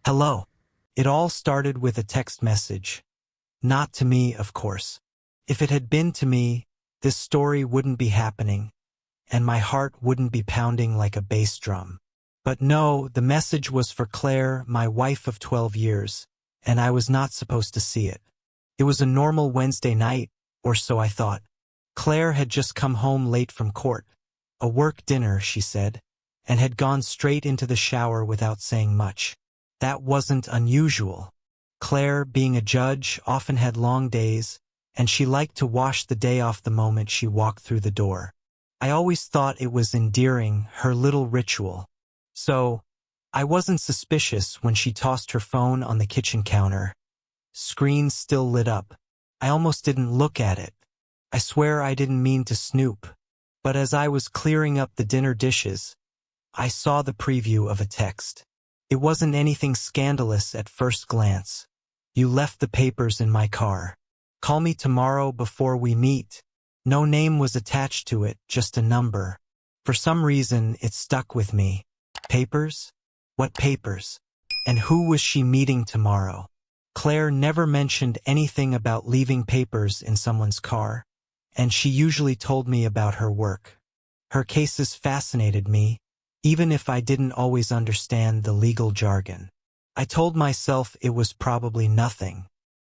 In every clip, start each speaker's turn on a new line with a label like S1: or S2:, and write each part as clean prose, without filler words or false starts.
S1: Hello. It all started with a text message. Not to me, of course. If it had been to me, this story wouldn't be happening, and my heart wouldn't be pounding like a bass drum. But no, the message was for Claire, my wife of 12 years, and I was not supposed to see it. It was a normal Wednesday night, or so I thought. Claire had just come home late from court. A work dinner, she said, and had gone straight into the shower without saying much. That wasn't unusual. Claire, being a judge, often had long days, and she liked to wash the day off the moment she walked through the door. I always thought it was endearing, her little ritual. So, I wasn't suspicious when she tossed her phone on the kitchen counter. Screen still lit up. I almost didn't look at it. I swear I didn't mean to snoop. But as I was clearing up the dinner dishes, I saw the preview of a text. It wasn't anything scandalous at first glance. You left the papers in my car. Call me tomorrow before we meet. No name was attached to it, just a number. For some reason, it stuck with me. Papers? What papers? And who was she meeting tomorrow? Claire never mentioned anything about leaving papers in someone's car, and she usually told me about her work. Her cases fascinated me, even if I didn't always understand the legal jargon. I told myself it was probably nothing.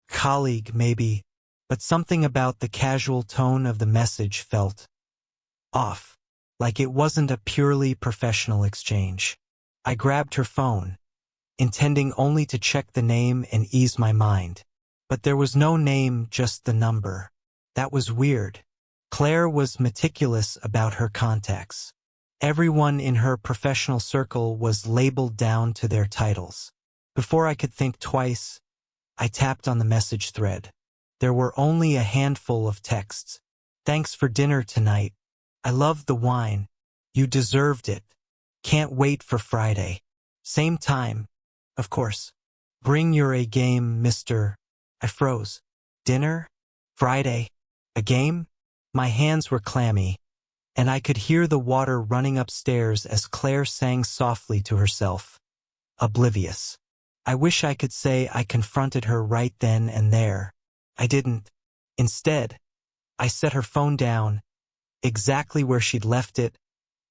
S1: Colleague, maybe, but something about the casual tone of the message felt off, like it wasn't a purely professional exchange. I grabbed her phone, intending only to check the name and ease my mind. But there was no name, just the number. That was weird. Claire was meticulous about her contacts. Everyone in her professional circle was labeled down to their titles. Before I could think twice, I tapped on the message thread. There were only a handful of texts. Thanks for dinner tonight. I loved the wine. You deserved it. Can't wait for Friday. Same time, of course. Bring your A game, mister. I froze. Dinner? Friday? A game? My hands were clammy, and I could hear the water running upstairs as Claire sang softly to herself. Oblivious. I wish I could say I confronted her right then and there. I didn't. Instead, I set her phone down, exactly where she'd left it,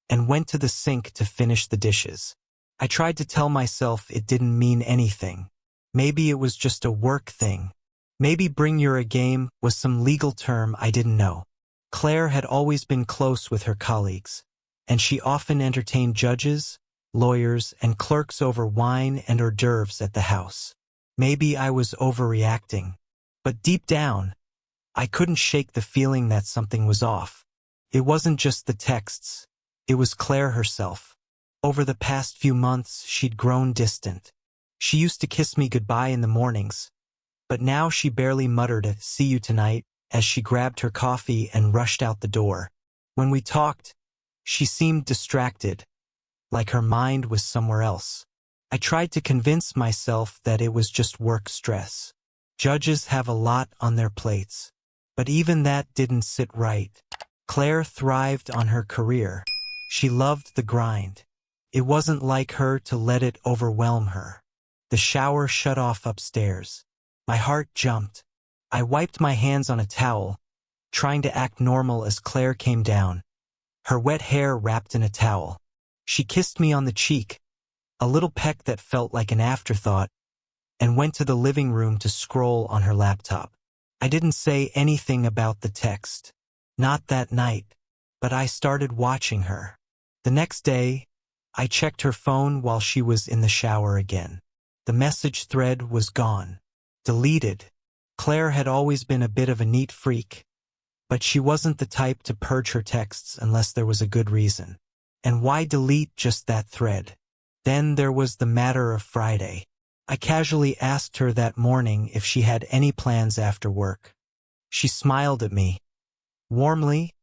S1: and went to the sink to finish the dishes. I tried to tell myself it didn't mean anything. Maybe it was just a work thing. Maybe bring your A game was some legal term I didn't know. Claire had always been close with her colleagues, and she often entertained judges, lawyers, and clerks over wine and hors d'oeuvres at the house. Maybe I was overreacting. But deep down, I couldn't shake the feeling that something was off. It wasn't just the texts. It was Claire herself. Over the past few months, she'd grown distant. She used to kiss me goodbye in the mornings, but now she barely muttered a "see you tonight" as she grabbed her coffee and rushed out the door. When we talked, she seemed distracted, like her mind was somewhere else. I tried to convince myself that it was just work stress. Judges have a lot on their plates. But even that didn't sit right. Claire thrived on her career. She loved the grind. It wasn't like her to let it overwhelm her. The shower shut off upstairs. My heart jumped. I wiped my hands on a towel, trying to act normal as Claire came down, her wet hair wrapped in a towel. She kissed me on the cheek, a little peck that felt like an afterthought, and went to the living room to scroll on her laptop. I didn't say anything about the text. Not that night, but I started watching her. The next day, I checked her phone while she was in the shower again. The message thread was gone. Deleted. Claire had always been a bit of a neat freak, but she wasn't the type to purge her texts unless there was a good reason. And why delete just that thread? Then there was the matter of Friday. I casually asked her that morning if she had any plans after work. She smiled at me, warmly,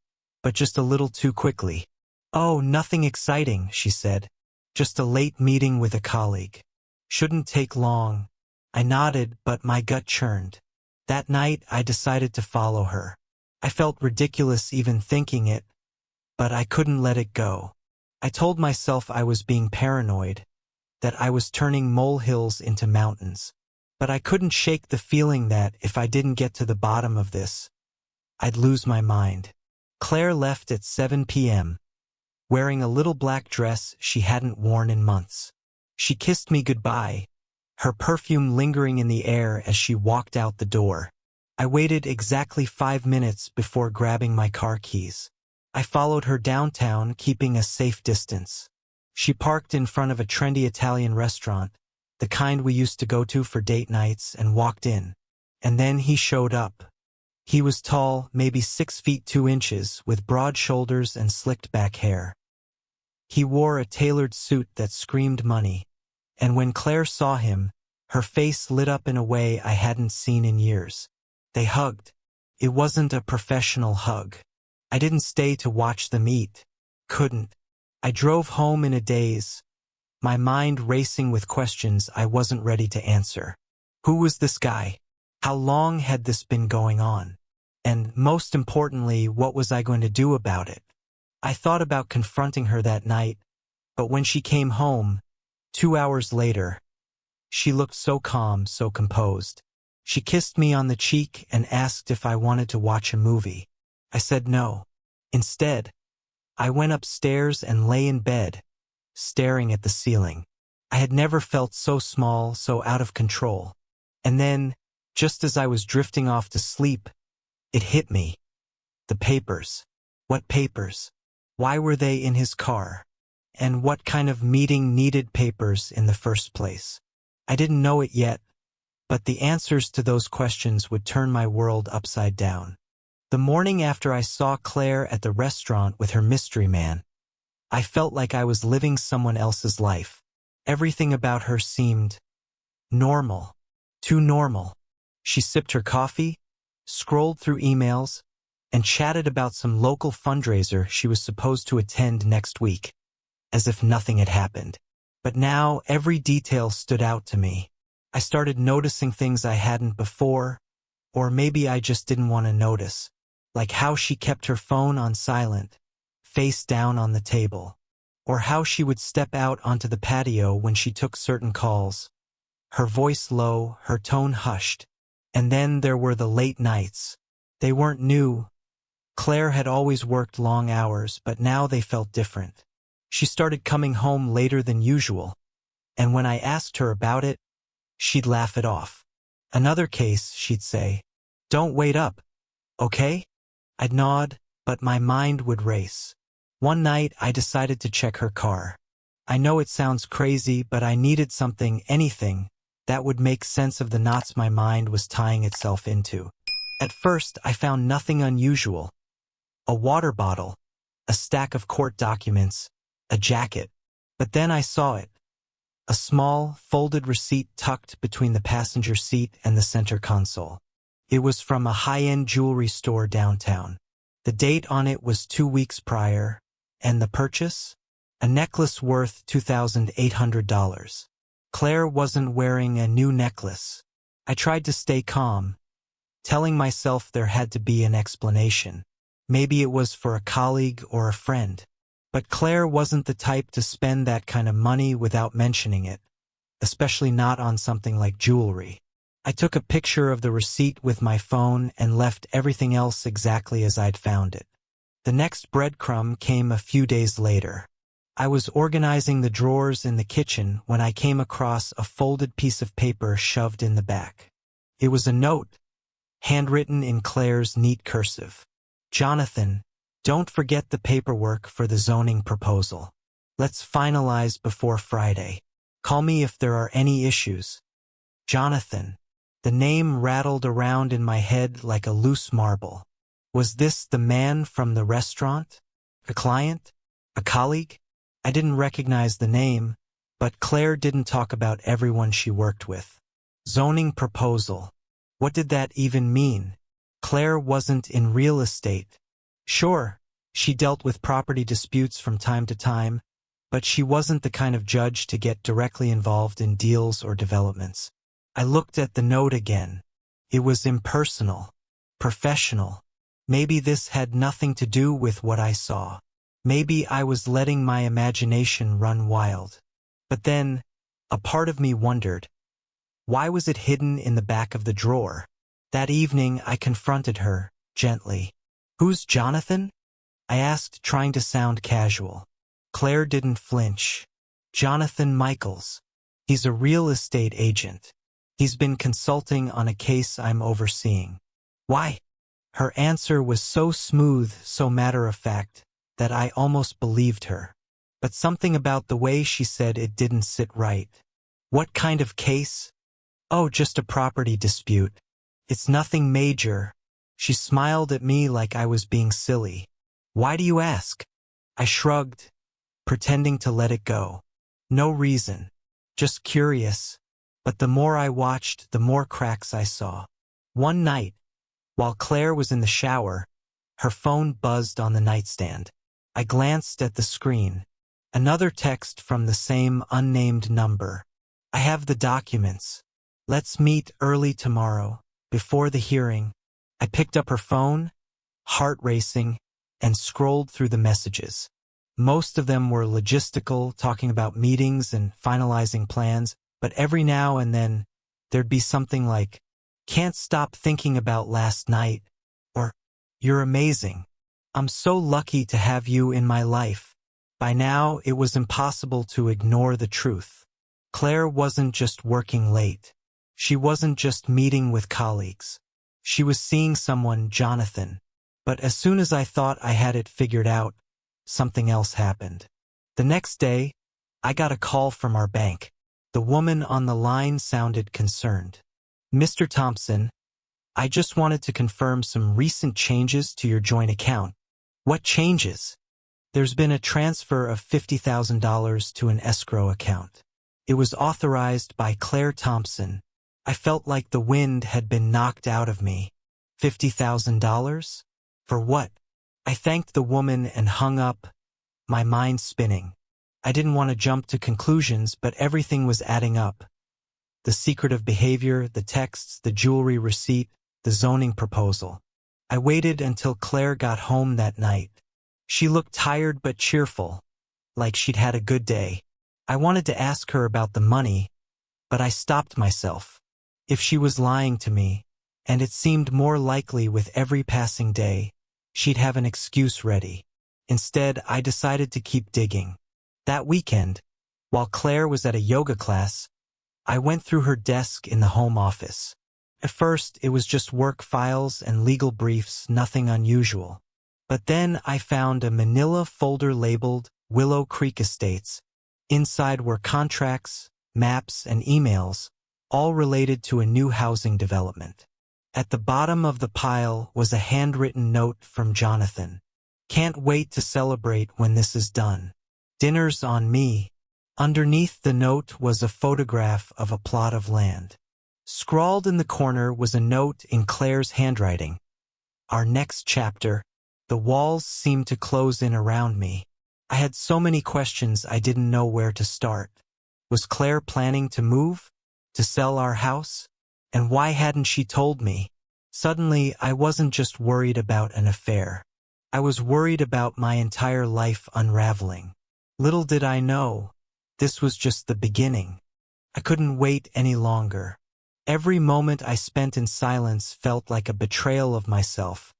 S1: but just a little too quickly. "Oh, nothing exciting," she said. "Just a late meeting with a colleague. Shouldn't take long." I nodded, but my gut churned. That night, I decided to follow her. I felt ridiculous even thinking it, but I couldn't let it go. I told myself I was being paranoid, that I was turning molehills into mountains. But I couldn't shake the feeling that if I didn't get to the bottom of this, I'd lose my mind. Claire left at 7 p.m., wearing a little black dress she hadn't worn in months. She kissed me goodbye, her perfume lingering in the air as she walked out the door. I waited exactly 5 minutes before grabbing my car keys. I followed her downtown, keeping a safe distance. She parked in front of a trendy Italian restaurant, the kind we used to go to for date nights, and walked in. And then he showed up. He was tall, maybe 6 feet 2 inches, with broad shoulders and slicked back hair. He wore a tailored suit that screamed money, and when Claire saw him, her face lit up in a way I hadn't seen in years. They hugged. It wasn't a professional hug. I didn't stay to watch them eat. Couldn't. I drove home in a daze, my mind racing with questions I wasn't ready to answer. Who was this guy? How long had this been going on? And, most importantly, what was I going to do about it? I thought about confronting her that night, but when she came home, 2 hours later, she looked so calm, so composed. She kissed me on the cheek and asked if I wanted to watch a movie. I said no. Instead, I went upstairs and lay in bed, staring at the ceiling. I had never felt so small, so out of control. And then, just as I was drifting off to sleep, it hit me. The papers. What papers? Why were they in his car? And what kind of meeting needed papers in the first place? I didn't know it yet, but the answers to those questions would turn my world upside down. The morning after I saw Claire at the restaurant with her mystery man, I felt like I was living someone else's life. Everything about her seemed normal. Too normal. She sipped her coffee, scrolled through emails, and chatted about some local fundraiser she was supposed to attend next week, as if nothing had happened. But now every detail stood out to me. I started noticing things I hadn't before, or maybe I just didn't want to notice, like how she kept her phone on silent, face down on the table, or how she would step out onto the patio when she took certain calls, her voice low, her tone hushed. And then there were the late nights. They weren't new. Claire had always worked long hours, but now they felt different. She started coming home later than usual, and when I asked her about it, she'd laugh it off. Another case, she'd say, "Don't wait up, okay?" I'd nod, but my mind would race. One night, I decided to check her car. I know it sounds crazy, but I needed something, anything, that would make sense of the knots my mind was tying itself into. At first, I found nothing unusual. A water bottle, a stack of court documents, a jacket. But then I saw it. A small, folded receipt tucked between the passenger seat and the center console. It was from a high-end jewelry store downtown. The date on it was 2 weeks prior, and the purchase? A necklace worth $2,800. Claire wasn't wearing a new necklace. I tried to stay calm, telling myself there had to be an explanation. Maybe it was for a colleague or a friend. But Claire wasn't the type to spend that kind of money without mentioning it, especially not on something like jewelry. I took a picture of the receipt with my phone and left everything else exactly as I'd found it. The next breadcrumb came a few days later. I was organizing the drawers in the kitchen when I came across a folded piece of paper shoved in the back. It was a note, handwritten in Claire's neat cursive. "Jonathan, don't forget the paperwork for the zoning proposal. Let's finalize before Friday. Call me if there are any issues. Jonathan." The name rattled around in my head like a loose marble. Was this the man from the restaurant? A client? A colleague? I didn't recognize the name, but Claire didn't talk about everyone she worked with. Zoning proposal. What did that even mean? Claire wasn't in real estate. Sure, she dealt with property disputes from time to time, but she wasn't the kind of judge to get directly involved in deals or developments. I looked at the note again. It was impersonal, professional. Maybe this had nothing to do with what I saw. Maybe I was letting my imagination run wild. But then, A part of me wondered, why was it hidden in the back of the drawer? That evening, I confronted her, gently. "Who's Jonathan?" I asked, trying to sound casual. Claire didn't flinch. "Jonathan Michaels. He's a real estate agent. He's been consulting on a case I'm overseeing." "Why?" Her answer was so smooth, so matter-of-fact, that I almost believed her. But something about the way she said it didn't sit right. "What kind of case?" "Oh, just a property dispute. It's nothing major." She smiled at me like I was being silly. "Why do you ask?" I shrugged, pretending to let it go. "No reason. Just curious." But the more I watched, the more cracks I saw. One night, while Claire was in the shower, her phone buzzed on the nightstand. I glanced at the screen. Another text from the same unnamed number. "I have the documents. Let's meet early tomorrow, before the hearing." I picked up her phone, heart racing, and scrolled through the messages. Most of them were logistical, talking about meetings and finalizing plans, but every now and then, there'd be something like, "Can't stop thinking about last night," or "You're amazing. I'm so lucky to have you in my life." By now, it was impossible to ignore the truth. Claire wasn't just working late. She wasn't just meeting with colleagues. She was seeing someone, Jonathan. But as soon as I thought I had it figured out, something else happened. The next day, I got a call from our bank. The woman on the line sounded concerned. "Mr. Thompson, I just wanted to confirm some recent changes to your joint account." "What changes?" "There's been a transfer of $50,000 to an escrow account. It was authorized by Claire Thompson." I felt like the wind had been knocked out of me. $50,000? For what? I thanked the woman and hung up, my mind spinning. I didn't want to jump to conclusions, but everything was adding up. The secretive behavior, the texts, the jewelry receipt, the zoning proposal. I waited until Claire got home that night. She looked tired but cheerful, like she'd had a good day. I wanted to ask her about the money, but I stopped myself. If she was lying to me, and it seemed more likely with every passing day, she'd have an excuse ready. Instead, I decided to keep digging. That weekend, while Claire was at a yoga class, I went through her desk in the home office. At first, it was just work files and legal briefs, nothing unusual. But then I found a manila folder labeled Willow Creek Estates. Inside were contracts, maps, and emails, all related to a new housing development. At the bottom of the pile was a handwritten note from Jonathan. "Can't wait to celebrate when this is done. Dinner's on me." Underneath the note was a photograph of a plot of land. Scrawled in the corner was a note in Claire's handwriting. "Our next chapter." The walls seemed to close in around me. I had so many questions I didn't know where to start. Was Claire planning to move? To sell our house? And why hadn't she told me? Suddenly, I wasn't just worried about an affair. I was worried about my entire life unraveling. Little did I know, this was just the beginning. I couldn't wait any longer. Every moment I spent in silence felt like a betrayal of myself,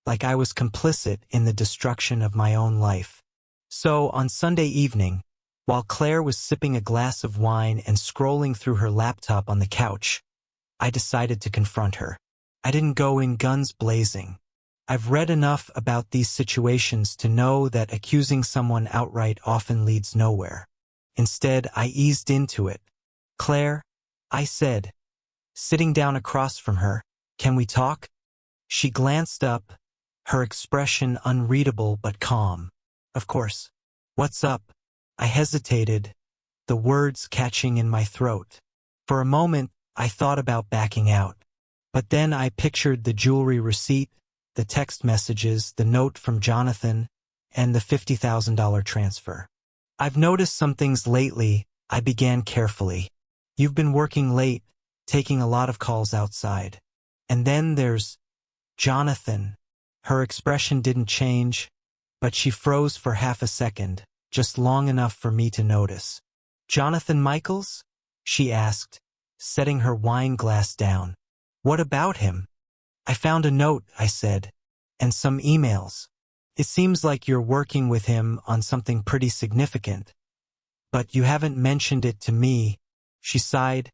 S1: like I was complicit in the destruction of my own life. So, on Sunday evening, while Claire was sipping a glass of wine and scrolling through her laptop on the couch, I decided to confront her. I didn't go in guns blazing. I've read enough about these situations to know that accusing someone outright often leads nowhere. Instead, I eased into it. "Claire," I said, sitting down across from her, "can we talk?" She glanced up, her expression unreadable but calm. "Of course. What's up?" I hesitated, the words catching in my throat. For a moment, I thought about backing out. But then I pictured the jewelry receipt, the text messages, the note from Jonathan, and the $50,000 transfer. "I've noticed some things lately," I began carefully. "You've been working late, taking a lot of calls outside. And then there's Jonathan." Her expression didn't change, but she froze for half a second, just long enough for me to notice. Jonathan Michaels? She asked, setting her wine glass down. What about him? I found a note, I said, and some emails. It seems like you're working with him on something pretty significant. But you haven't mentioned it to me, she sighed,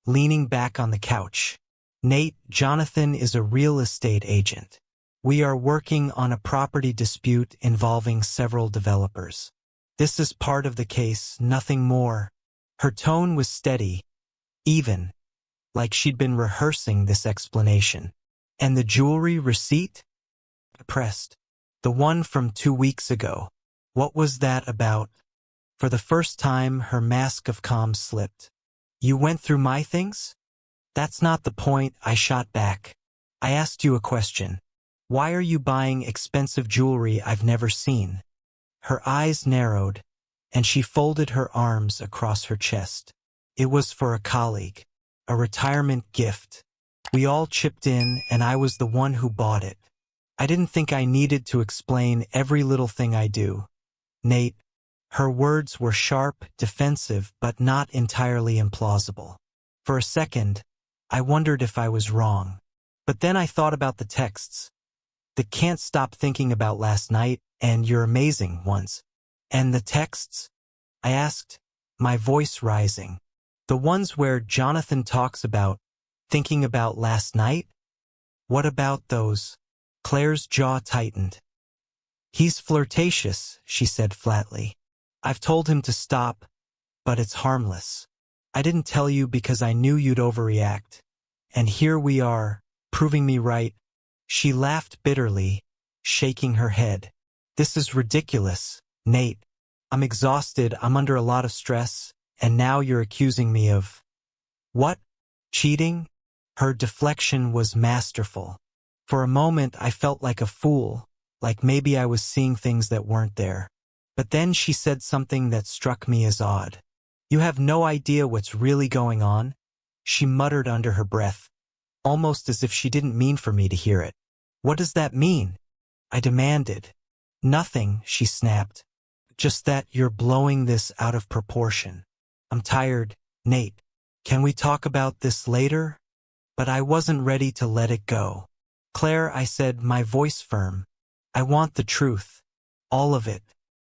S1: leaning back on the couch. Nate, Jonathan is a real estate agent. We are working on a property dispute involving several developers. This is part of the case, nothing more. Her tone was steady, even, like she'd been rehearsing this explanation. And the jewelry receipt? I pressed. The one from 2 weeks ago. What was that about? For the first time, her mask of calm slipped. You went through my things? That's not the point, I shot back. I asked you a question. Why are you buying expensive jewelry I've never seen? Her eyes narrowed, and she folded her arms across her chest. It was for a colleague, a retirement gift. We all chipped in, and I was the one who bought it. I didn't think I needed to explain every little thing I do. Nate, her words were sharp, defensive, but not entirely implausible. For a second, I wondered if I was wrong. But then I thought about the texts. The can't stop thinking about last night and your amazing ones. And the texts? I asked, my voice rising. The ones where Jonathan talks about thinking about last night? What about those? Claire's jaw tightened. He's flirtatious, she said flatly. I've told him to stop, but it's harmless. I didn't tell you because I knew you'd overreact. And here we are, proving me right. She laughed bitterly, shaking her head. This is ridiculous, Nate. I'm exhausted, I'm under a lot of stress, and now you're accusing me of… What? Cheating? Her deflection was masterful. For a moment I felt like a fool, like maybe I was seeing things that weren't there. But then she said something that struck me as odd. You have no idea what's really going on? She muttered under her breath, almost as if she didn't mean for me to hear it. What does that mean? I demanded. Nothing, she snapped. Just that you're blowing this out of proportion. I'm tired, Nate. Can we talk about this later? But I wasn't ready to let it go. Claire, I said, my voice firm. I want the truth. All of it.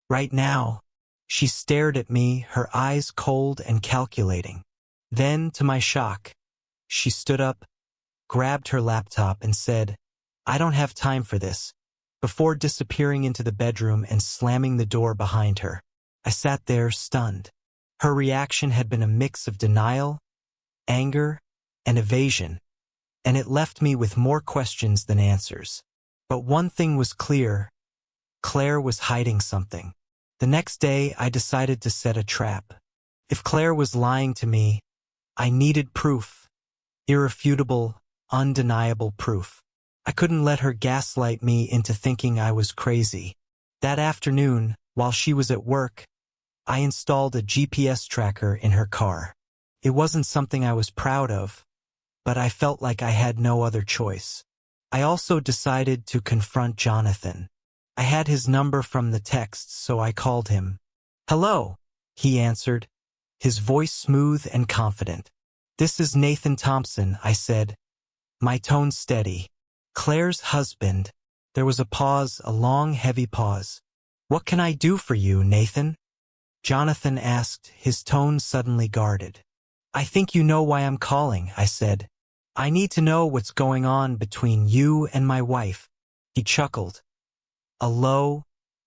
S1: Right now. She stared at me, her eyes cold and calculating. Then, to my shock, she stood up, grabbed her laptop and said, I don't have time for this, before disappearing into the bedroom and slamming the door behind her. I sat there stunned. Her reaction had been a mix of denial, anger, and evasion, and it left me with more questions than answers. But one thing was clear. Claire was hiding something. The next day, I decided to set a trap. If Claire was lying to me, I needed proof. Irrefutable, undeniable proof. I couldn't let her gaslight me into thinking I was crazy. That afternoon, while she was at work, I installed a GPS tracker in her car. It wasn't something I was proud of, but I felt like I had no other choice. I also decided to confront Jonathan. I had his number from the texts, so I called him. Hello, he answered, his voice smooth and confident. This is Nathan Thompson, I said, my tone steady. Claire's husband. There was a pause, a long, heavy pause. What can I do for you, Nathan? Jonathan asked, his tone suddenly guarded. I think you know why I'm calling, I said. I need to know what's going on between you and my wife. He chuckled. A low,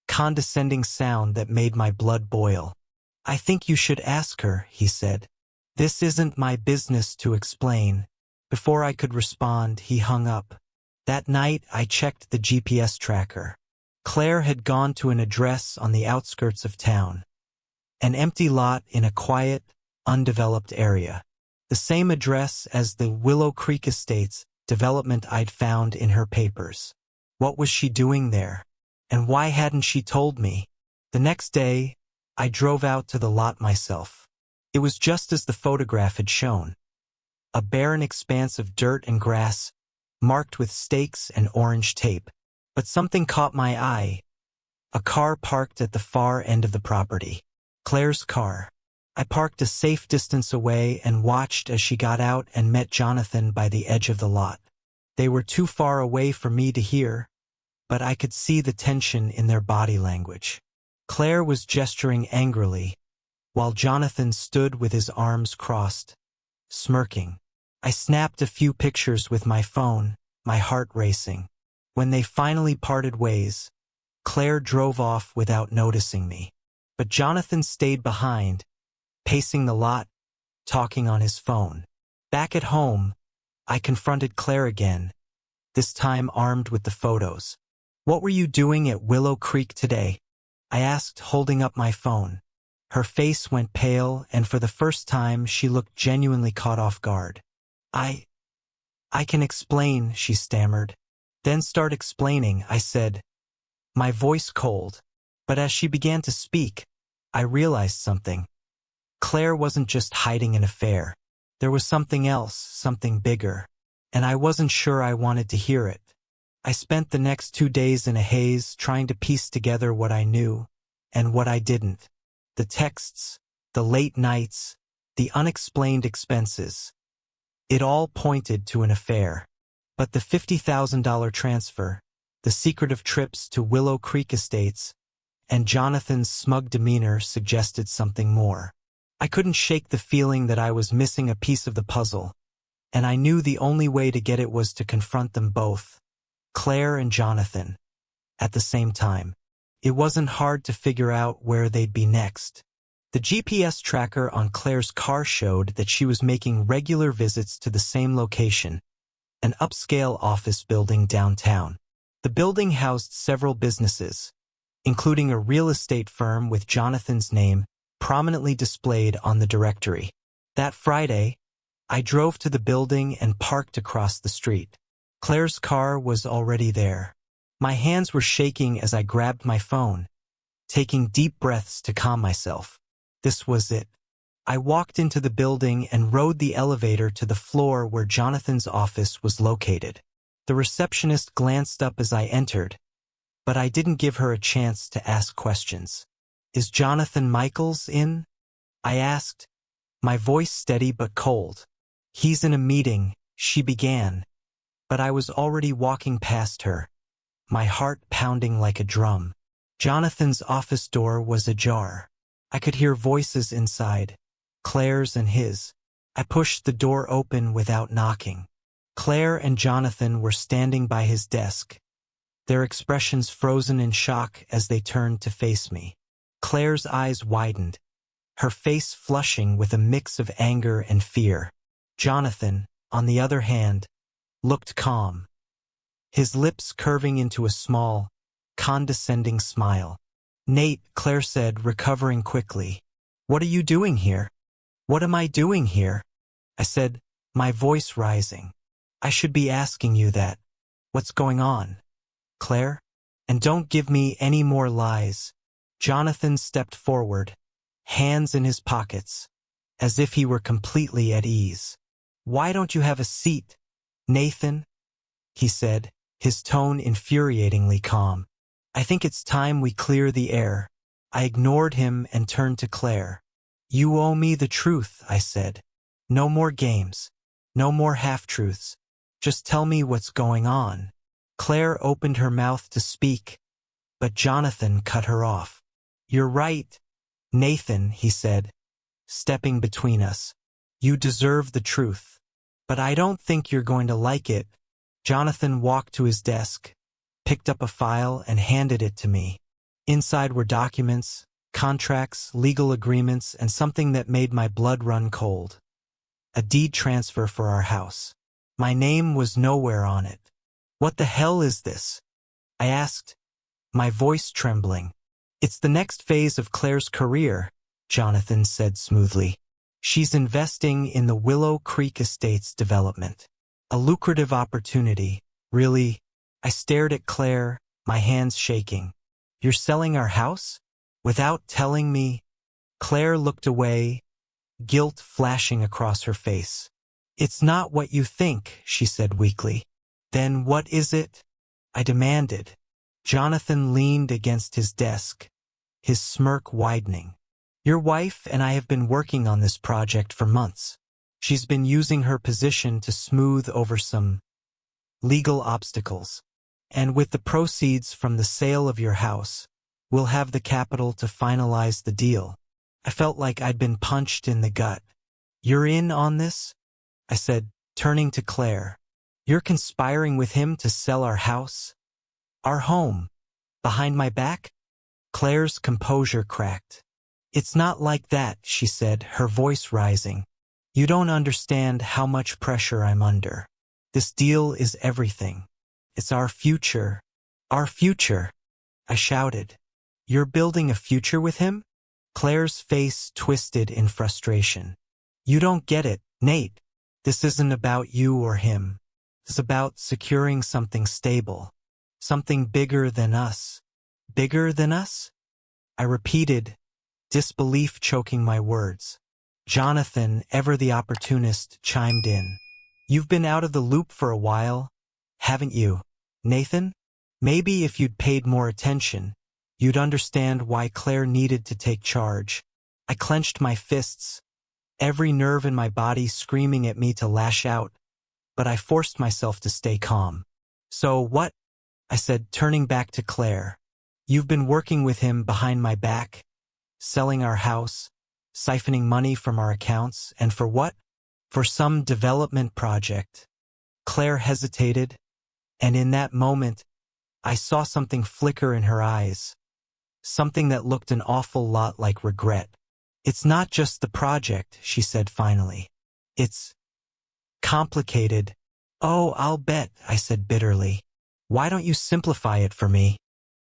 S1: condescending sound that made my blood boil. I think you should ask her, he said. This isn't my business to explain. Before I could respond, he hung up. That night, I checked the GPS tracker. Claire had gone to an address on the outskirts of town. An empty lot in a quiet, undeveloped area. The same address as the Willow Creek Estates development I'd found in her papers. What was she doing there? And why hadn't she told me? The next day, I drove out to the lot myself. It was just as the photograph had shown. A barren expanse of dirt and grass, marked with stakes and orange tape. But something caught my eye. A car parked at the far end of the property. Claire's car. I parked a safe distance away and watched as she got out and met Jonathan by the edge of the lot. They were too far away for me to hear, but I could see the tension in their body language. Claire was gesturing angrily, while Jonathan stood with his arms crossed, smirking. I snapped a few pictures with my phone, my heart racing. When they finally parted ways, Claire drove off without noticing me. But Jonathan stayed behind, pacing the lot, talking on his phone. Back at home, I confronted Claire again, this time armed with the photos. "What were you doing at Willow Creek today?" I asked, holding up my phone. Her face went pale, and for the first time she looked genuinely caught off guard. I can explain," she stammered. "Then start explaining," I said, my voice cold. But as she began to speak, I realized something. Claire wasn't just hiding an affair. There was something else, something bigger, and I wasn't sure I wanted to hear it. I spent the next 2 days in a haze, trying to piece together what I knew and what I didn't. The texts, the late nights, the unexplained expenses. It all pointed to an affair. But the $50,000 transfer, the secretive trips to Willow Creek Estates, and Jonathan's smug demeanor suggested something more. I couldn't shake the feeling that I was missing a piece of the puzzle, and I knew the only way to get it was to confront them both, Claire and Jonathan, at the same time. It wasn't hard to figure out where they'd be next. The GPS tracker on Claire's car showed that she was making regular visits to the same location, an upscale office building downtown. The building housed several businesses, including a real estate firm with Jonathan's name prominently displayed on the directory. That Friday, I drove to the building and parked across the street. Claire's car was already there. My hands were shaking as I grabbed my phone, taking deep breaths to calm myself. This was it. I walked into the building and rode the elevator to the floor where Jonathan's office was located. The receptionist glanced up as I entered, but I didn't give her a chance to ask questions. "Is Jonathan Michaels in?" I asked, my voice steady but cold. "He's in a meeting," she began, but I was already walking past her, my heart pounding like a drum. Jonathan's office door was ajar. I could hear voices inside, Claire's and his. I pushed the door open without knocking. Claire and Jonathan were standing by his desk, their expressions frozen in shock as they turned to face me. Claire's eyes widened, her face flushing with a mix of anger and fear. Jonathan, on the other hand, looked calm, his lips curving into a small, condescending smile. "Nate," Claire said, recovering quickly. "What are you doing here?" "What am I doing here?" I said, my voice rising. "I should be asking you that. What's going on, Claire? And don't give me any more lies." Jonathan stepped forward, hands in his pockets, as if he were completely at ease. "Why don't you have a seat, Nathan?" he said, his tone infuriatingly calm. "I think it's time we clear the air." I ignored him and turned to Claire. "You owe me the truth," I said. "No more games. No more half-truths. Just tell me what's going on." Claire opened her mouth to speak, but Jonathan cut her off. "You're right, Nathan," he said, stepping between us. "You deserve the truth. But I don't think you're going to like it." Jonathan walked to his desk, picked up a file and handed it to me. Inside were documents, contracts, legal agreements, and something that made my blood run cold. A deed transfer for our house. My name was nowhere on it. "What the hell is this?" I asked, my voice trembling. "It's the next phase of Claire's career," Jonathan said smoothly. "She's investing in the Willow Creek Estates development. A lucrative opportunity, really." I stared at Claire, my hands shaking. "You're selling our house? Without telling me?" Claire looked away, guilt flashing across her face. "It's not what you think," she said weakly. "Then what is it?" I demanded. Jonathan leaned against his desk, his smirk widening. Your wife and I have been working on this project for months. She's been using her position to smooth over some legal obstacles. And with the proceeds from the sale of your house, we'll have the capital to finalize the deal. I felt like I'd been punched in the gut. You're in on this? I said, turning to Claire. You're conspiring with him to sell our house? Our home? Behind my back? Claire's composure cracked. It's not like that, she said, her voice rising. You don't understand how much pressure I'm under. This deal is everything. It's our future. Our future, I shouted. You're building a future with him? Claire's face twisted in frustration. You don't get it, Nate. This isn't about you or him. It's about securing something stable. Something bigger than us. Bigger than us? I repeated, disbelief choking my words. Jonathan, ever the opportunist, chimed in. You've been out of the loop for a while, haven't you, Nathan? Maybe if you'd paid more attention, you'd understand why Claire needed to take charge. I clenched my fists, every nerve in my body screaming at me to lash out, but I forced myself to stay calm. So what? I said, turning back to Claire. You've been working with him behind my back, selling our house, siphoning money from our accounts, and for what? For some development project. Claire hesitated, and in that moment, I saw something flicker in her eyes. Something that looked an awful lot like regret. It's not just the project, she said finally. It's complicated. Oh, I'll bet, I said bitterly. Why don't you simplify it for me?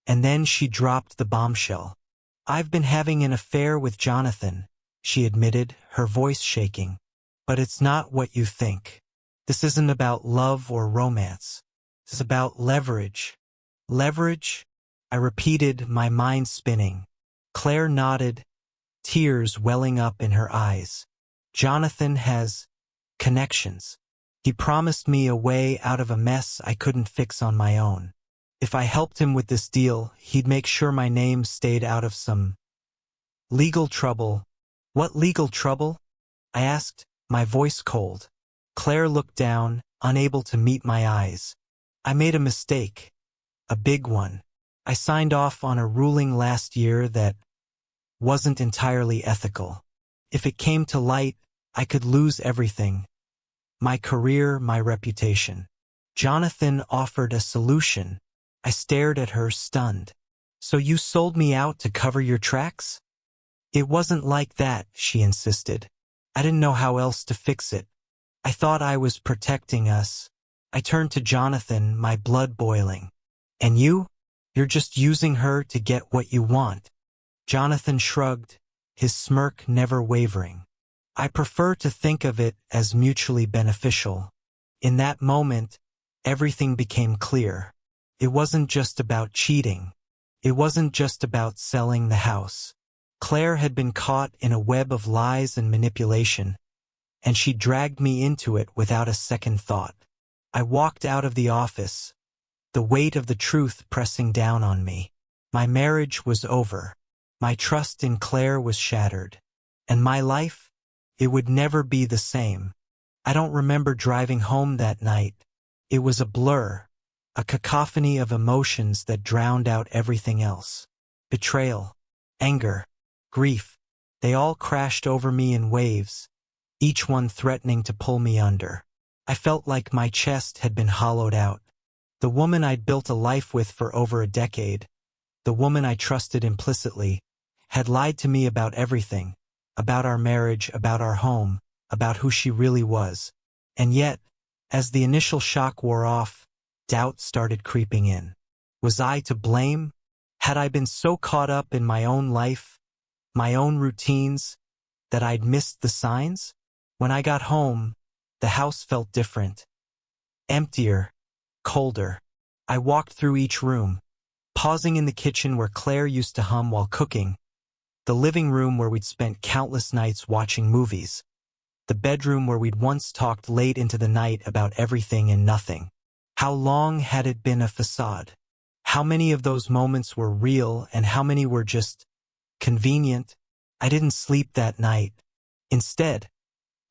S1: And then she dropped the bombshell. I've been having an affair with Jonathan, she admitted, her voice shaking. But it's not what you think. This isn't about love or romance. It's about leverage. Leverage? I repeated, my mind spinning. Claire nodded, tears welling up in her eyes. Jonathan has connections. He promised me a way out of a mess I couldn't fix on my own. If I helped him with this deal, he'd make sure my name stayed out of some legal trouble. What legal trouble? I asked, my voice cold. Claire looked down, unable to meet my eyes. I made a mistake. A big one. I signed off on a ruling last year that wasn't entirely ethical. If it came to light, I could lose everything. My career, my reputation. Jonathan offered a solution. I stared at her, stunned. So you sold me out to cover your tracks? It wasn't like that, she insisted. I didn't know how else to fix it. I thought I was protecting us. I turned to Jonathan, my blood boiling. And you? You're just using her to get what you want. Jonathan shrugged, his smirk never wavering. I prefer to think of it as mutually beneficial. In that moment, everything became clear. It wasn't just about cheating. It wasn't just about selling the house. Claire had been caught in a web of lies and manipulation, and she dragged me into it without a second thought. I walked out of the office, the weight of the truth pressing down on me. My marriage was over. My trust in Claire was shattered. And my life? It would never be the same. I don't remember driving home that night. It was a blur, a cacophony of emotions that drowned out everything else. Betrayal, anger, grief, they all crashed over me in waves, each one threatening to pull me under. I felt like my chest had been hollowed out. The woman I'd built a life with for over a decade, the woman I trusted implicitly, had lied to me about everything, about our marriage, about our home, about who she really was. And yet, as the initial shock wore off, doubt started creeping in. Was I to blame? Had I been so caught up in my own life, my own routines, that I'd missed the signs? When I got home, the house felt different. Emptier, colder. I walked through each room, pausing in the kitchen where Claire used to hum while cooking, the living room where we'd spent countless nights watching movies, the bedroom where we'd once talked late into the night about everything and nothing. How long had it been a facade? How many of those moments were real and how many were just convenient? I didn't sleep that night. Instead,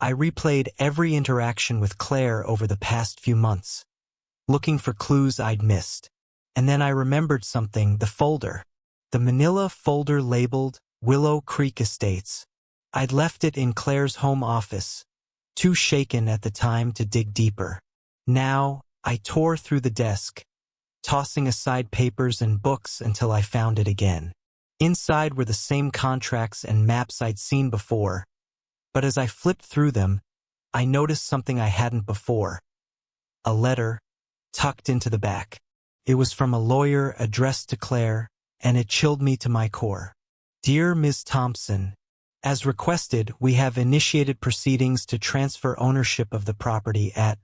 S1: I replayed every interaction with Claire over the past few months, looking for clues I'd missed. And then I remembered something, the folder. The manila folder labeled Willow Creek Estates. I'd left it in Claire's home office, too shaken at the time to dig deeper. Now, I tore through the desk, tossing aside papers and books until I found it again. Inside were the same contracts and maps I'd seen before, but as I flipped through them, I noticed something I hadn't before. A letter, tucked into the back. It was from a lawyer addressed to Claire, and it chilled me to my core. Dear Ms. Thompson, as requested, we have initiated proceedings to transfer ownership of the property at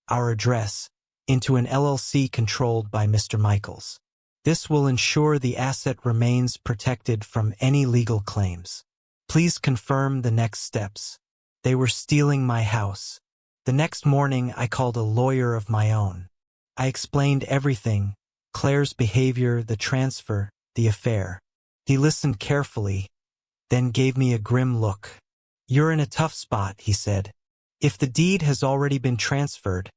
S1: our address into an LLC controlled by Mr. Michaels. This will ensure the asset remains protected from any legal claims. Please confirm the next steps. They were stealing my house. The next morning, I called a lawyer of my own. I explained everything, Claire's behavior, the transfer, the affair. He listened carefully, then gave me a grim look. You're in a tough spot, he said. If the deed has already been transferred,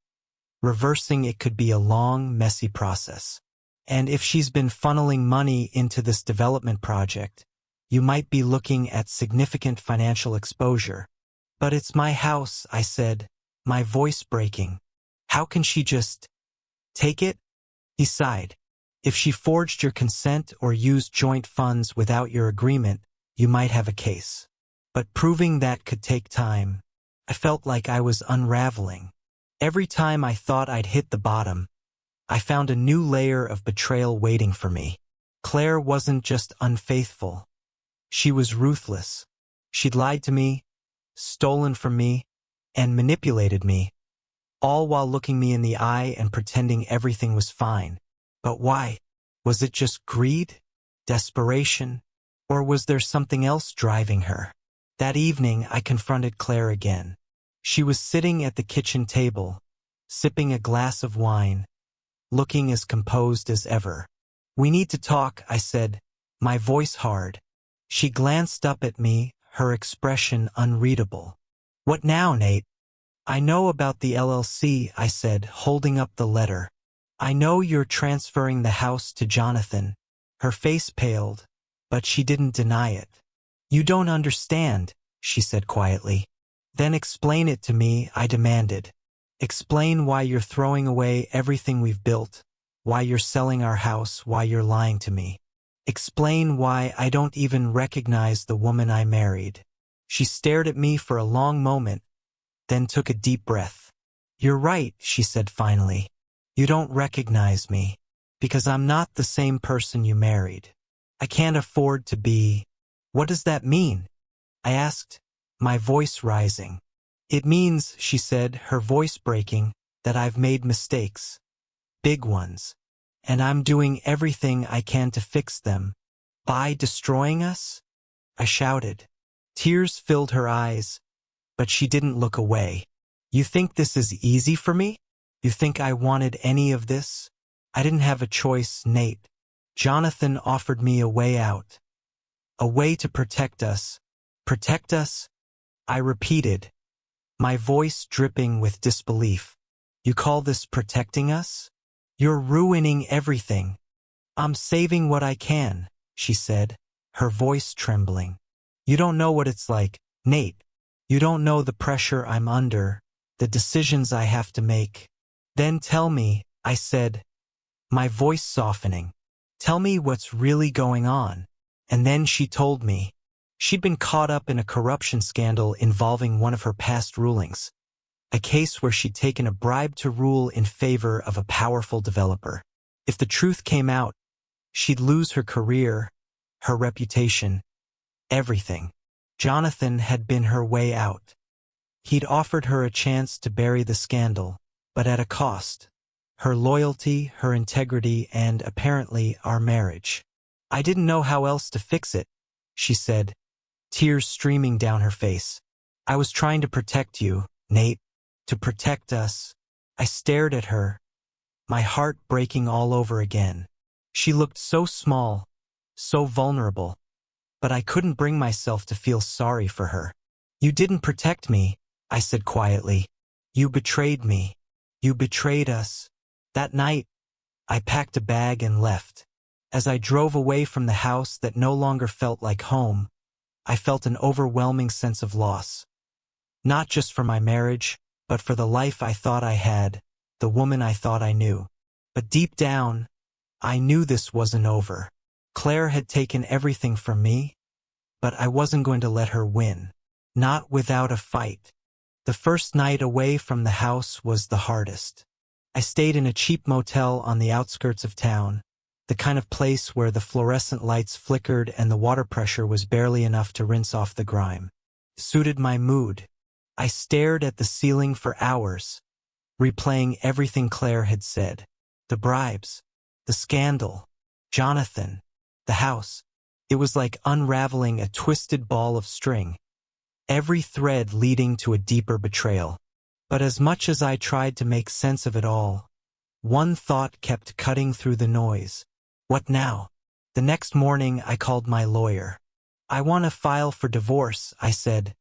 S1: reversing it could be a long, messy process. And if she's been funneling money into this development project, you might be looking at significant financial exposure. But it's my house, I said, my voice breaking. How can she just take it? He sighed. If she forged your consent or used joint funds without your agreement, you might have a case. But proving that could take time. I felt like I was unraveling. Every time I thought I'd hit the bottom, I found a new layer of betrayal waiting for me. Claire wasn't just unfaithful. She was ruthless. She'd lied to me, stolen from me, and manipulated me, all while looking me in the eye and pretending everything was fine. But why? Was it just greed? Desperation? Or was there something else driving her? That evening, I confronted Claire again. She was sitting at the kitchen table, sipping a glass of wine, looking as composed as ever. We need to talk, I said, my voice hard. She glanced up at me, her expression unreadable. What now, Nate? I know about the LLC, I said, holding up the letter. I know you're transferring the house to Jonathan. Her face paled, but she didn't deny it. You don't understand, she said quietly. Then explain it to me, I demanded. Explain why you're throwing away everything we've built, why you're selling our house, why you're lying to me. Explain why I don't even recognize the woman I married. She stared at me for a long moment, then took a deep breath. You're right, she said finally. You don't recognize me, because I'm not the same person you married. I can't afford to be. What does that mean? I asked, my voice rising. It means, she said, her voice breaking, that I've made mistakes. Big ones. And I'm doing everything I can to fix them. By destroying us? I shouted. Tears filled her eyes, but she didn't look away. You think this is easy for me? You think I wanted any of this? I didn't have a choice, Nate. Jonathan offered me a way out. A way to protect us. Protect us? I repeated, my voice dripping with disbelief. You call this protecting us? You're ruining everything. I'm saving what I can, she said, her voice trembling. You don't know what it's like, Nate. You don't know the pressure I'm under, the decisions I have to make. Then tell me, I said, my voice softening. Tell me what's really going on. And then she told me. She'd been caught up in a corruption scandal involving one of her past rulings. A case where she'd taken a bribe to rule in favor of a powerful developer. If the truth came out, she'd lose her career, her reputation, everything. Jonathan had been her way out. He'd offered her a chance to bury the scandal, but at a cost. Her loyalty, her integrity, and, apparently, our marriage. I didn't know how else to fix it, she said, tears streaming down her face. I was trying to protect you, Nate, to protect us. I stared at her, my heart breaking all over again. She looked so small, so vulnerable, but I couldn't bring myself to feel sorry for her. "You didn't protect me," I said quietly. "You betrayed me. You betrayed us." That night, I packed a bag and left. As I drove away from the house that no longer felt like home, I felt an overwhelming sense of loss. Not just for my marriage, but for the life I thought I had, the woman I thought I knew. But deep down, I knew this wasn't over. Claire had taken everything from me, but I wasn't going to let her win. Not without a fight. The first night away from the house was the hardest. I stayed in a cheap motel on the outskirts of town, the kind of place where the fluorescent lights flickered and the water pressure was barely enough to rinse off the grime. It suited my mood. I stared at the ceiling for hours, replaying everything Claire had said. The bribes, the scandal, Jonathan, the house. It was like unraveling a twisted ball of string, every thread leading to a deeper betrayal. But as much as I tried to make sense of it all, one thought kept cutting through the noise. What now? The next morning I called my lawyer. "I want to file for divorce," I said,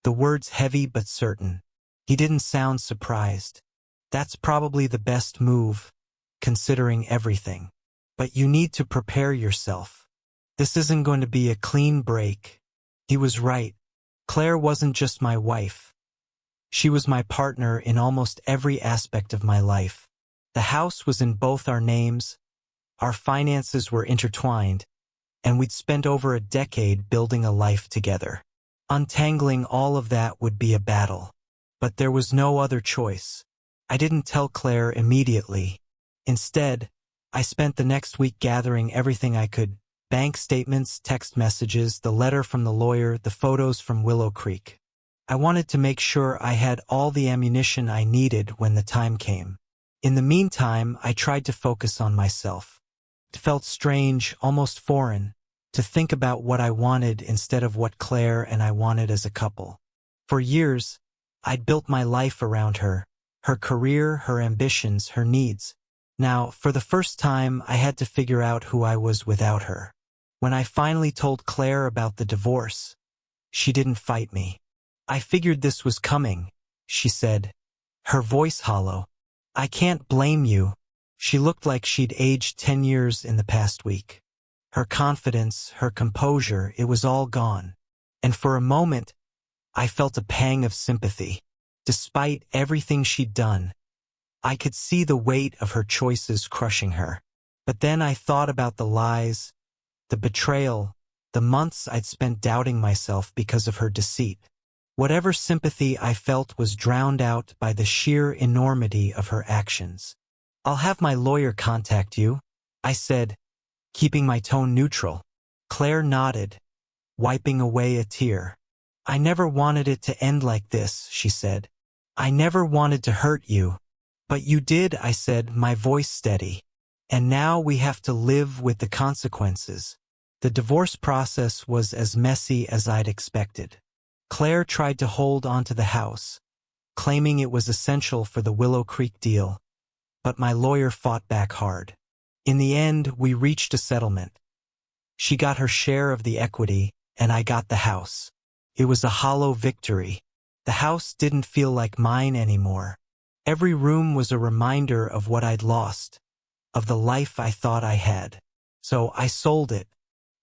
S1: the words heavy but certain. He didn't sound surprised. "That's probably the best move, considering everything. But you need to prepare yourself. This isn't going to be a clean break." He was right. Claire wasn't just my wife. She was my partner in almost every aspect of my life. The house was in both our names, our finances were intertwined, and we'd spent over a decade building a life together. Untangling all of that would be a battle. But there was no other choice. I didn't tell Claire immediately. Instead, I spent the next week gathering everything I could: bank statements, text messages, the letter from the lawyer, the photos from Willow Creek. I wanted to make sure I had all the ammunition I needed when the time came. In the meantime, I tried to focus on myself. It felt strange, almost foreign, to think about what I wanted instead of what Claire and I wanted as a couple. For years, I'd built my life around her career, her ambitions, her needs. Now, for the first time, I had to figure out who I was without her. When I finally told Claire about the divorce, she didn't fight me. "I figured this was coming," she said, her voice hollow. "I can't blame you." She looked like she'd aged 10 years in the past week. Her confidence, her composure, it was all gone. And for a moment, I felt a pang of sympathy. Despite everything she'd done, I could see the weight of her choices crushing her. But then I thought about the lies, the betrayal, the months I'd spent doubting myself because of her deceit. Whatever sympathy I felt was drowned out by the sheer enormity of her actions. "I'll have my lawyer contact you," I said, keeping my tone neutral. Claire nodded, wiping away a tear. "I never wanted it to end like this," she said. "I never wanted to hurt you." "But you did," I said, my voice steady. "And now we have to live with the consequences." The divorce process was as messy as I'd expected. Claire tried to hold onto the house, claiming it was essential for the Willow Creek deal, but my lawyer fought back hard. In the end, we reached a settlement. She got her share of the equity, and I got the house. It was a hollow victory. The house didn't feel like mine anymore. Every room was a reminder of what I'd lost, of the life I thought I had. So I sold it.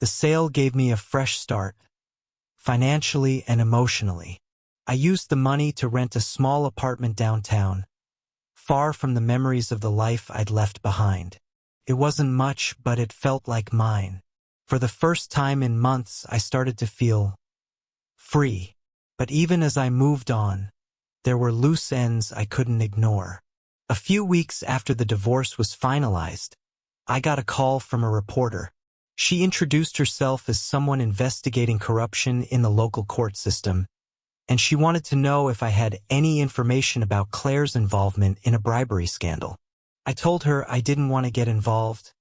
S1: The sale gave me a fresh start, financially and emotionally. I used the money to rent a small apartment downtown, far from the memories of the life I'd left behind. It wasn't much, but it felt like mine. For the first time in months, I started to feel free. But even as I moved on, there were loose ends I couldn't ignore. A few weeks after the divorce was finalized, I got a call from a reporter. She introduced herself as someone investigating corruption in the local court system, and she wanted to know if I had any information about Claire's involvement in a bribery scandal. I told her I didn't want to get involved,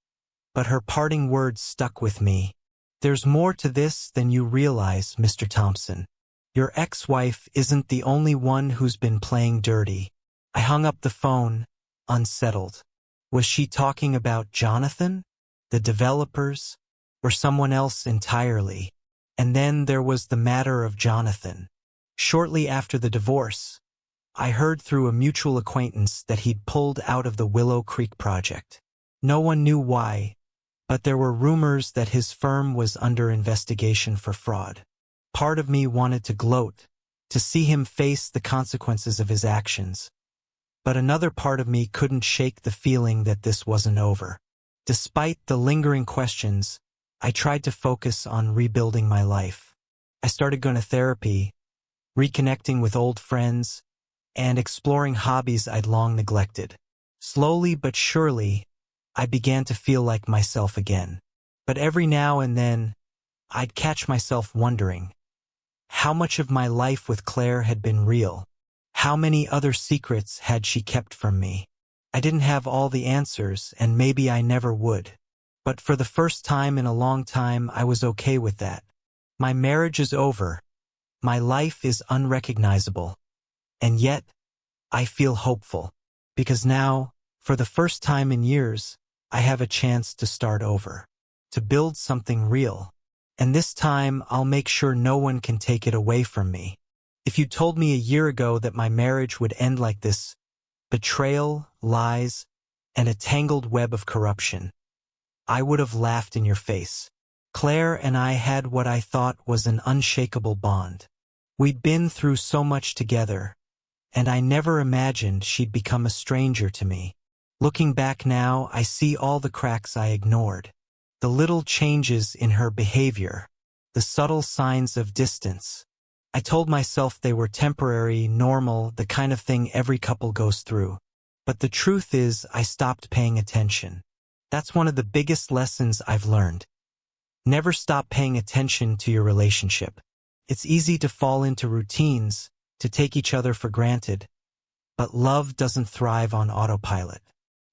S1: but her parting words stuck with me. "There's more to this than you realize, Mr. Thompson. Your ex-wife isn't the only one who's been playing dirty." I hung up the phone, unsettled. Was she talking about Jonathan, the developers, or someone else entirely? And then there was the matter of Jonathan. Shortly after the divorce, I heard through a mutual acquaintance that he'd pulled out of the Willow Creek project. No one knew why, but there were rumors that his firm was under investigation for fraud. Part of me wanted to gloat, to see him face the consequences of his actions. But another part of me couldn't shake the feeling that this wasn't over. Despite the lingering questions, I tried to focus on rebuilding my life. I started going to therapy, reconnecting with old friends, and exploring hobbies I'd long neglected. Slowly but surely, I began to feel like myself again. But every now and then, I'd catch myself wondering, how much of my life with Claire had been real? How many other secrets had she kept from me? I didn't have all the answers, and maybe I never would. But for the first time in a long time, I was okay with that. My marriage is over. My life is unrecognizable. And yet, I feel hopeful. Because now, for the first time in years, I have a chance to start over. To build something real. And this time, I'll make sure no one can take it away from me. If you told me a year ago that my marriage would end like this, betrayal, lies, and a tangled web of corruption, I would have laughed in your face. Claire and I had what I thought was an unshakable bond. We'd been through so much together, and I never imagined she'd become a stranger to me. Looking back now, I see all the cracks I ignored. The little changes in her behavior, the subtle signs of distance. I told myself they were temporary, normal, the kind of thing every couple goes through. But the truth is, I stopped paying attention. That's one of the biggest lessons I've learned. Never stop paying attention to your relationship. It's easy to fall into routines, to take each other for granted. But love doesn't thrive on autopilot.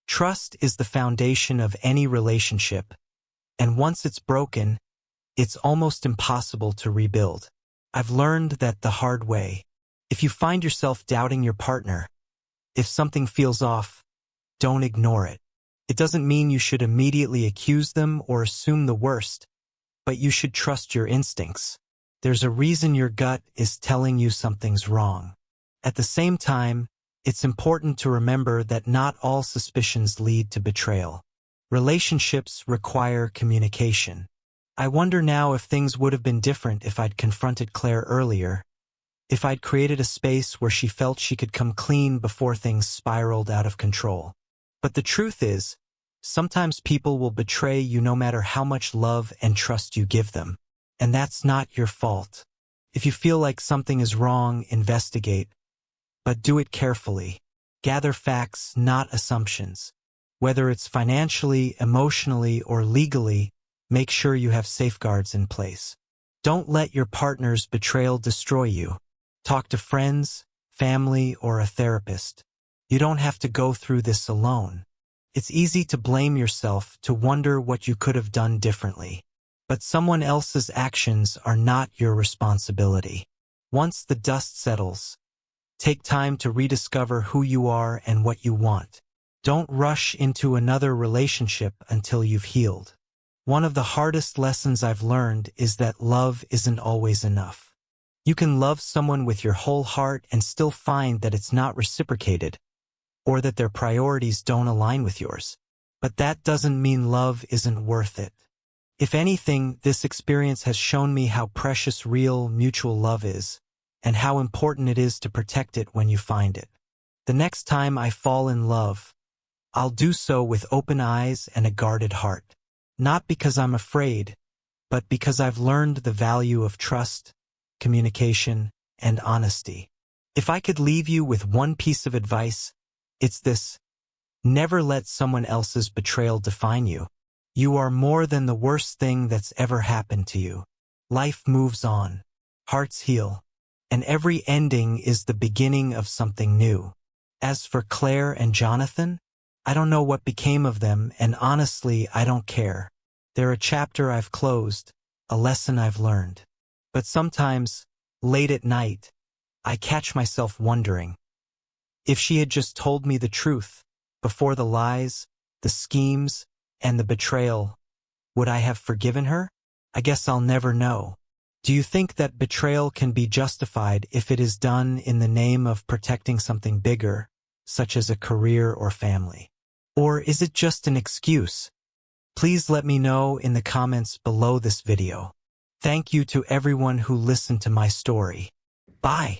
S1: Trust is the foundation of any relationship. And once it's broken, it's almost impossible to rebuild. I've learned that the hard way. If you find yourself doubting your partner, if something feels off, don't ignore it. It doesn't mean you should immediately accuse them or assume the worst, but you should trust your instincts. There's a reason your gut is telling you something's wrong. At the same time, it's important to remember that not all suspicions lead to betrayal. Relationships require communication. I wonder now if things would have been different if I'd confronted Claire earlier, if I'd created a space where she felt she could come clean before things spiraled out of control. But the truth is, sometimes people will betray you no matter how much love and trust you give them. And that's not your fault. If you feel like something is wrong, investigate. But do it carefully. Gather facts, not assumptions. Whether it's financially, emotionally, or legally, make sure you have safeguards in place. Don't let your partner's betrayal destroy you. Talk to friends, family, or a therapist. You don't have to go through this alone. It's easy to blame yourself, to wonder what you could have done differently. But someone else's actions are not your responsibility. Once the dust settles, take time to rediscover who you are and what you want. Don't rush into another relationship until you've healed. One of the hardest lessons I've learned is that love isn't always enough. You can love someone with your whole heart and still find that it's not reciprocated, or that their priorities don't align with yours. But that doesn't mean love isn't worth it. If anything, this experience has shown me how precious real, mutual love is, and how important it is to protect it when you find it. The next time I fall in love, I'll do so with open eyes and a guarded heart. Not because I'm afraid, but because I've learned the value of trust, communication, and honesty. If I could leave you with one piece of advice, it's this: never let someone else's betrayal define you. You are more than the worst thing that's ever happened to you. Life moves on. Hearts heal. And every ending is the beginning of something new. As for Claire and Jonathan, I don't know what became of them, and honestly, I don't care. They're a chapter I've closed, a lesson I've learned. But sometimes, late at night, I catch myself wondering, if she had just told me the truth, before the lies, the schemes, and the betrayal, would I have forgiven her? I guess I'll never know. Do you think that betrayal can be justified if it is done in the name of protecting something bigger, such as a career or family? Or is it just an excuse? Please let me know in the comments below this video. Thank you to everyone who listened to my story. Bye.